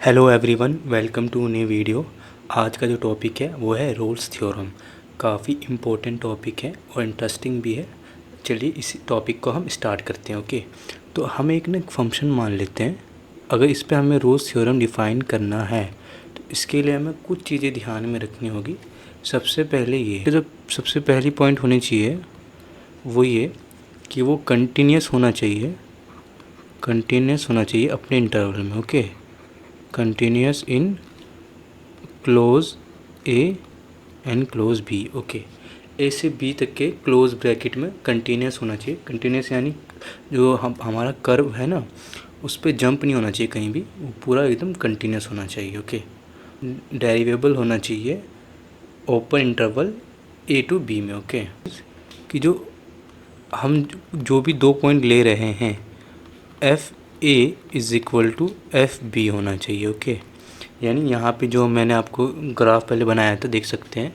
Hello everyone, welcome to new video. आज का जो टॉपिक है वो है रोल्स थ्योरम। काफ़ी इम्पोर्टेंट टॉपिक है और इंटरेस्टिंग भी है। चलिए इस टॉपिक को हम स्टार्ट करते हैं। ओके, तो हम एक ना फंक्शन मान लेते हैं। अगर इस पे हमें रोल्स थ्योरम डिफ़ाइन करना है तो इसके लिए हमें कुछ चीज़ें ध्यान में रखनी होगी। सबसे पहले ये जो सबसे पहली पॉइंट होनी चाहिए वो ये कि वो कंटिन्यूस होना चाहिए अपने इंटरवल में। Okay, continuous in close A and close B. Okay, A से बी तक के क्लोज ब्रैकेट में कंटिन्यूस होना चाहिए। कंटिन्यूस यानी जो हमारा कर्व है ना, उस पर जंप नहीं होना चाहिए कहीं भी, वो पूरा एकदम कंटिन्यूस होना चाहिए। ओके, डेरिवेबल होना चाहिए open interval A to B में। ओके, कि जो हम जो भी दो पॉइंट ले रहे हैं F A is equal to F B होना चाहिए। ओके, यानी यहाँ पे जो मैंने आपको ग्राफ पहले बनाया था देख सकते हैं,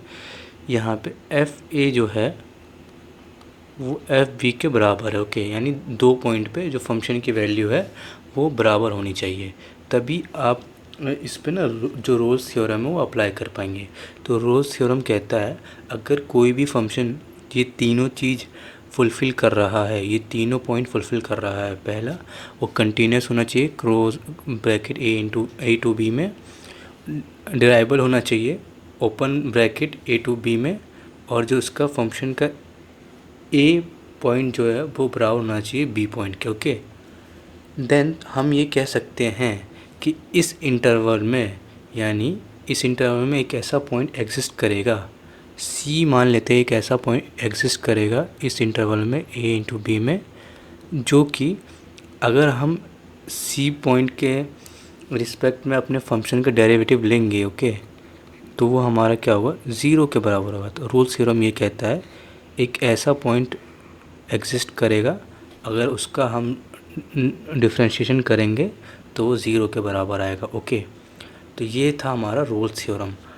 यहाँ पे एफ ए जो है वो एफ बी के बराबर है। ओके, यानी दो पॉइंट पे जो फंक्शन की वैल्यू है वो बराबर होनी चाहिए, तभी आप इस पे ना जो रोल्स थ्योरम है वो अप्लाई कर पाएंगे। तो रोल्स थ्योरम कहता है अगर कोई भी फंक्शन ये तीनों चीज़ फुलफ़िल कर रहा है, ये तीनों पॉइंट फुलफ़िल कर रहा है, पहला वो कंटिन्यूस होना चाहिए close bracket A to B में, डेरिवेबल होना चाहिए open bracket A to B में, और जो उसका फंक्शन का ए पॉइंट जो है वो बराबर होना चाहिए बी पॉइंट के। ओके, देन हम ये कह सकते हैं कि इस इंटरवल में, यानी इस इंटरवल में एक ऐसा पॉइंट एग्जिस्ट करेगा, सी मान लेते हैं, एक ऐसा पॉइंट एग्जिस्ट करेगा इस इंटरवल में ए इंटू बी में, जो कि अगर हम सी पॉइंट के रिस्पेक्ट में अपने फंक्शन का डेरिवेटिव लेंगे, ओके, तो वो हमारा क्या होगा, ज़ीरो के बराबर होगा। तो रोल्स थ्योरम ये कहता है एक ऐसा पॉइंट एग्जिस्ट करेगा, अगर उसका हम डिफ्रेंशिएशन करेंगे तो वो ज़ीरो के बराबर आएगा। ओके, तो ये था हमारा रोल्स थ्योरम।